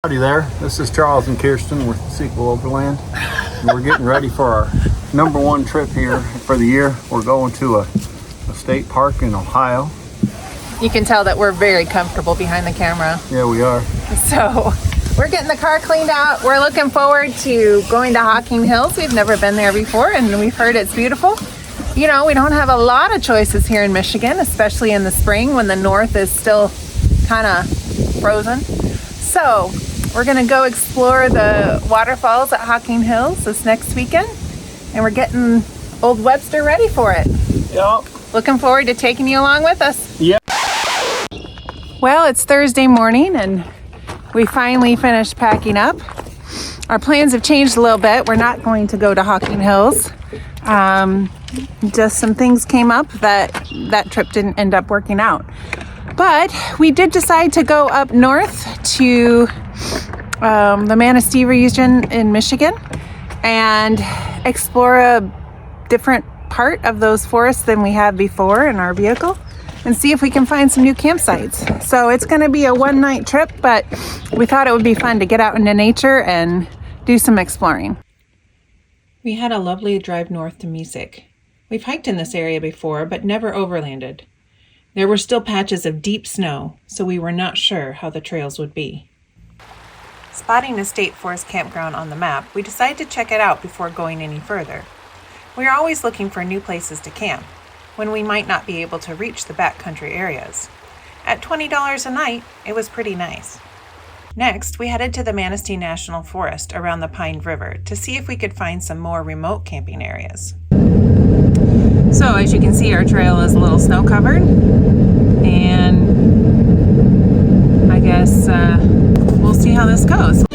Howdy there, this is Charles and Kirsten with Sequel Overland. And we're getting ready for our #1 trip here for the year. We're going to a state park in Ohio. You can tell that we're very comfortable behind the camera. Yeah, we are. So we're getting the car cleaned out. We're looking forward to going to Hocking Hills. We've never been there before and we've heard it's beautiful. You know, we don't have a lot of choices here in Michigan, especially in the spring when the north is still kind of frozen. So we're gonna go explore the waterfalls at Hocking Hills this next weekend, and we're getting Old Webster ready for it. Yep. Looking forward to taking you along with us. Yep. Well, it's Thursday morning and we finally finished packing up. Our plans have changed a little bit. We're not going to go to Hocking Hills. Just some things came up that trip didn't end up working out. But we did decide to go up north to the Manistee region in Michigan and explore a different part of those forests than we have before in our vehicle and see if we can find some new campsites. So it's going to be a one-night trip, but we thought it would be fun to get out into nature and do some exploring. We had a lovely drive north to Mesick. We've hiked in this area before, but never overlanded. There were still patches of deep snow, so we were not sure how the trails would be. Spotting a state forest campground on the map, we decided to check it out before going any further. We are always looking for new places to camp, when we might not be able to reach the backcountry areas. At $20 a night, it was pretty nice. Next, we headed to the Manistee National Forest around the Pine River to see if we could find some more remote camping areas. So as you can see, our trail is a little snow covered, and I guess we'll see how this goes.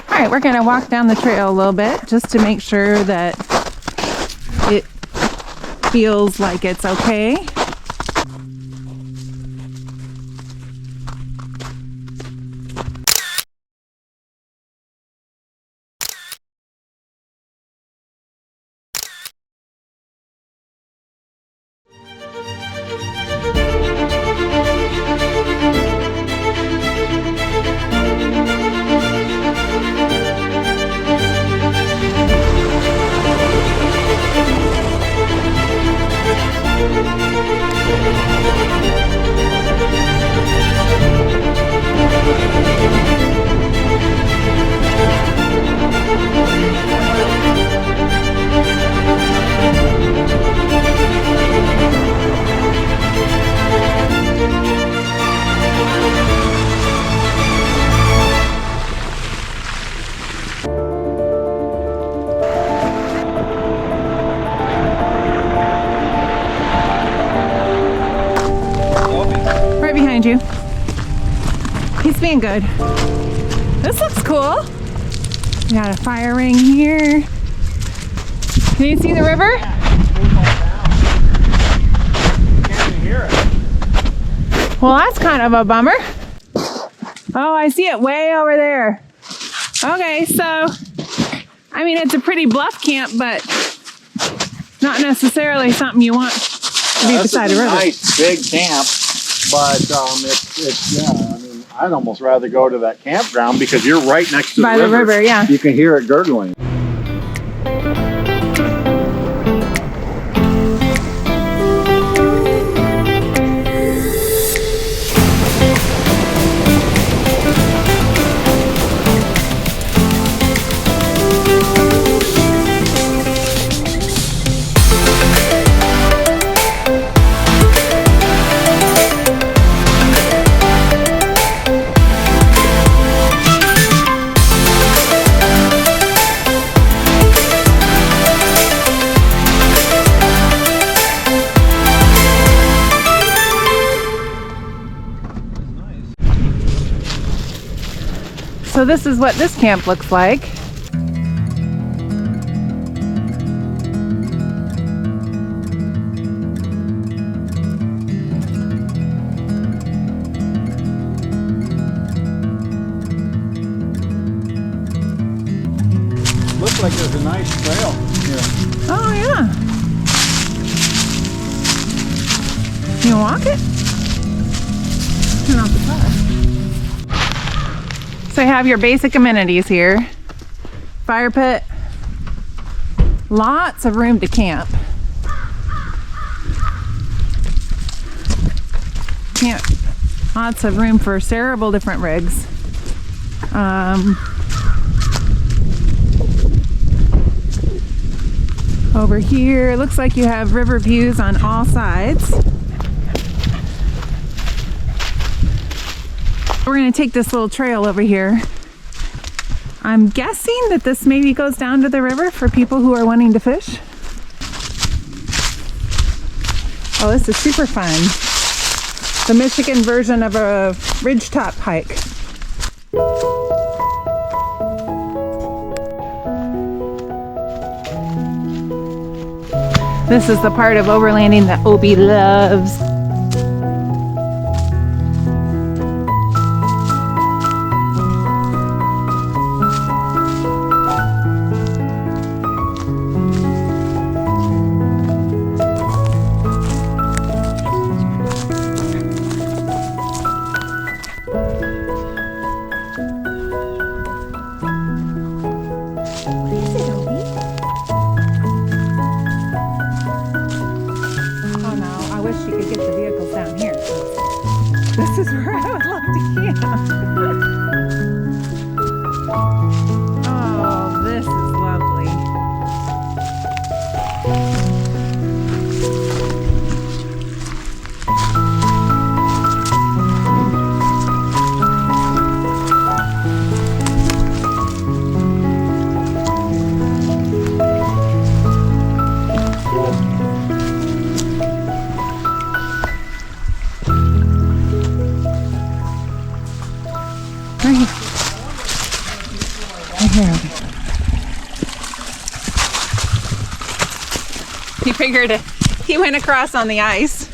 All right, we're gonna walk down the trail a little bit just to make sure that it feels like it's okay. You. He's being good. This looks cool. We got a fire ring here. Can you see the river? Can't even hear it. Well, that's kind of a bummer. Oh, I see it way over there. Okay, so I mean, it's a pretty bluff camp, but not necessarily something you want to be beside a river. Nice big camp. But it's yeah, I mean, I'd almost rather go to that campground because you're right next to the river. By the river, yeah. You can hear it gurgling. So this is what this camp looks like. trail here. Oh yeah. You walk it? Turn off the car. So you have your basic amenities here. Fire pit. Lots of room to camp. Lots of room for several different rigs. Over here, it looks like you have river views on all sides. We're gonna take this little trail over here. I'm guessing that this maybe goes down to the river for people who are wanting to fish. Oh, this is super fun. The Michigan version of a ridgetop hike. This is the part of overlanding that Obi loves. This is where I would love to camp. Oh, this is lovely. He figured he went across on the ice.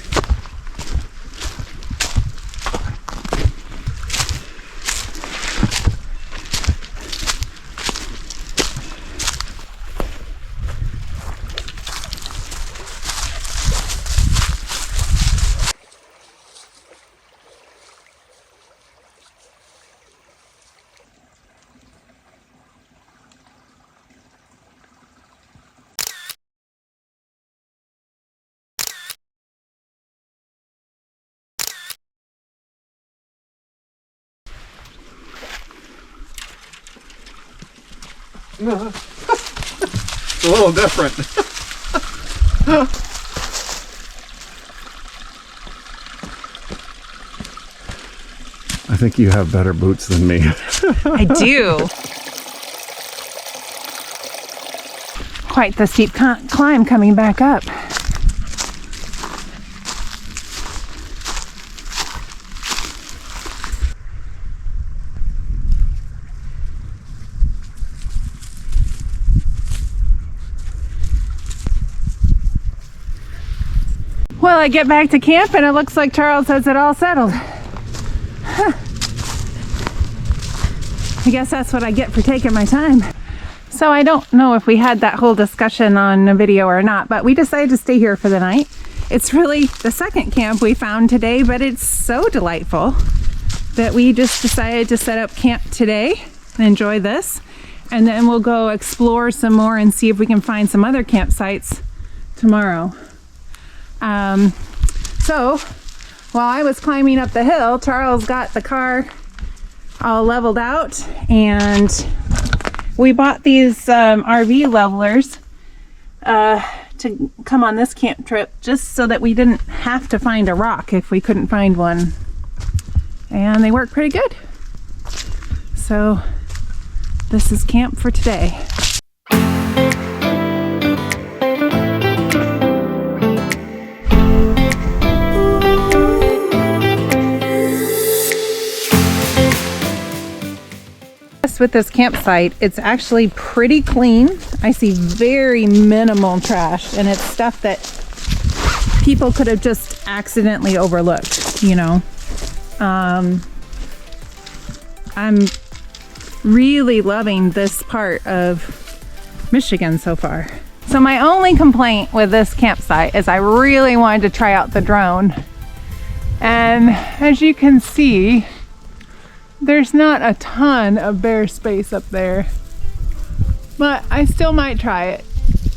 It's a little different. I think you have better boots than me. I do. Quite the steep climb coming back up. Well, I get back to camp and it looks like Charles has it all settled. Huh. I guess that's what I get for taking my time. So I don't know if we had that whole discussion on a video or not, but we decided to stay here for the night. It's really the second camp we found today, but it's so delightful that we just decided to set up camp today and enjoy this. And then we'll go explore some more and see if we can find some other campsites tomorrow. So while I was climbing up the hill, Charles got the car all leveled out, and we bought these RV levelers to come on this camp trip just so that we didn't have to find a rock if we couldn't find one, and they work pretty good. So this is camp for today. With this campsite, it's actually pretty clean. I see very minimal trash, and it's stuff that people could have just accidentally overlooked, you know. I'm really loving this part of Michigan so far. So my only complaint with this campsite is I really wanted to try out the drone. And as you can see, there's not a ton of bare space up there. But I still might try it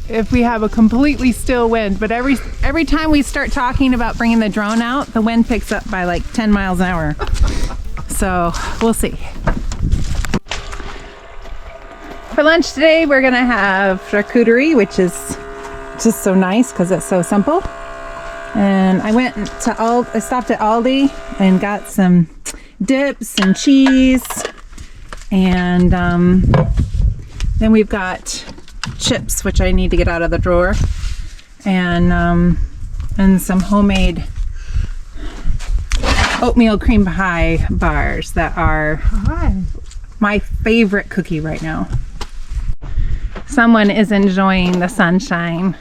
if we have a completely still wind. But every time we start talking about bringing the drone out, the wind picks up by like 10 miles an hour. So we'll see. For lunch today, we're gonna have charcuterie, which is just so nice because it's so simple. And I stopped at Aldi and got some dips and cheese. And then we've got chips, which I need to get out of the drawer. And some homemade oatmeal cream pie bars that are my favorite cookie right now. Someone is enjoying the sunshine.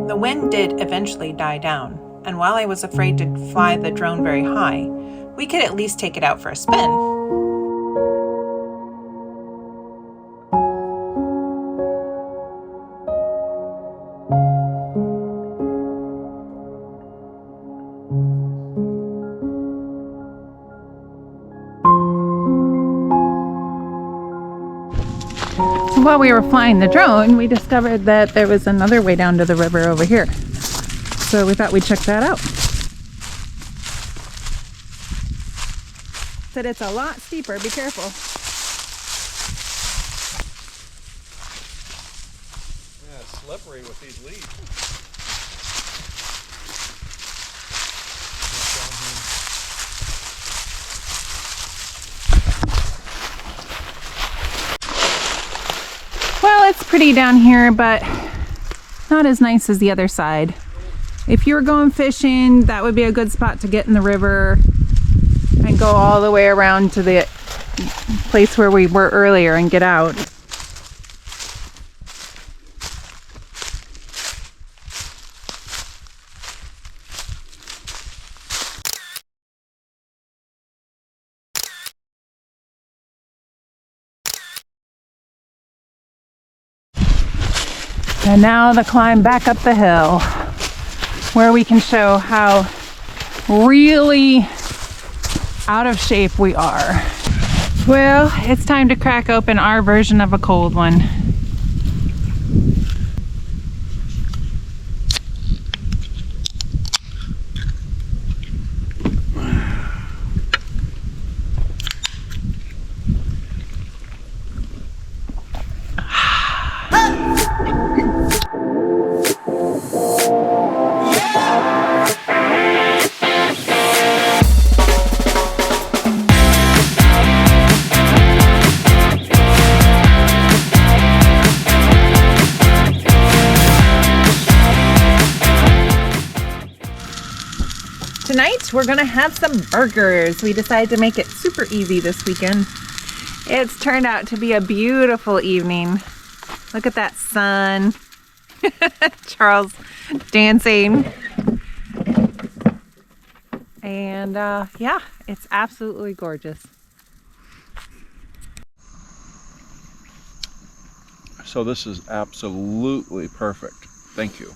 The wind did eventually die down, and while I was afraid to fly the drone very high, we could at least take it out for a spin. While we were flying the drone, we discovered that there was another way down to the river over here. So we thought we'd check that out. Said it's a lot steeper, be careful. Yeah, it's slippery with these leaves. Well, it's pretty down here, but not as nice as the other side. If you were going fishing, that would be a good spot to get in the river and go all the way around to the place where we were earlier and get out. And now the climb back up the hill, where we can show how really out of shape we are. Well, it's time to crack open our version of a cold one. Tonight we're gonna have some burgers. We decided to make it super easy this weekend. It's turned out to be a beautiful evening. Look at that sun. Charles dancing. And yeah, it's absolutely gorgeous. So this is absolutely perfect. Thank you.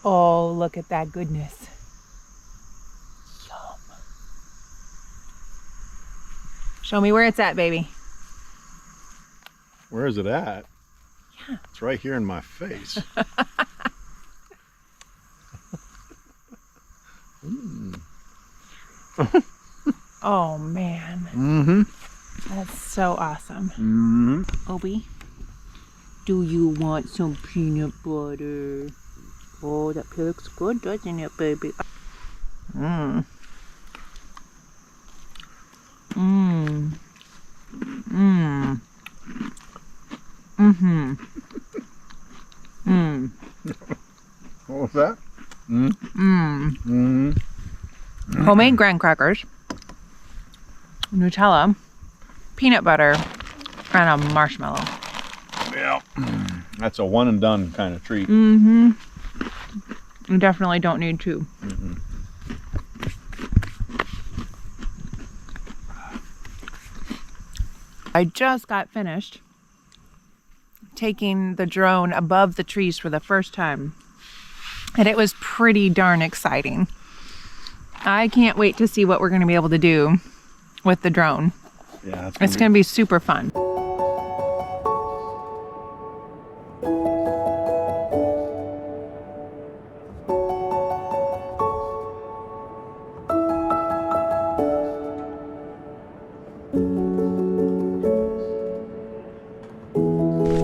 Oh, look at that goodness. Yum. Show me where it's at, baby. Where is it at? Yeah. It's right here in my face. Oh, man. Mm-hmm. That's so awesome. Mm-hmm. Obi, do you want some peanut butter? Oh, that looks good, doesn't it, baby? Mmm. Mmm. Mmm. Mm-hmm. Mmm. What was that? Mm. Mmm. Mm. Homemade graham crackers, Nutella, peanut butter, and a marshmallow. Yeah. That's a one and done kind of treat. Mm-hmm. You definitely don't need two. Mm-mm. I just got finished taking the drone above the trees for the first time, and it was pretty darn exciting. I can't wait to see what we're going to be able to do with the drone. Yeah, It's going to be super fun.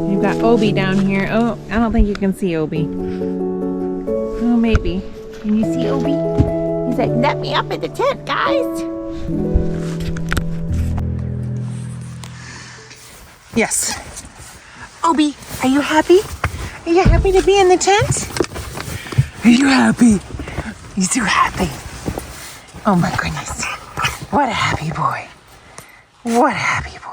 You've got Obi down here. Oh, I don't think you can see Obi. Oh, maybe. Can you see Obi? He's like, let me up in the tent, guys. Yes. Obi, are you happy? Are you happy to be in the tent? Are you happy? He's so happy. Oh my goodness. What a happy boy. What a happy boy.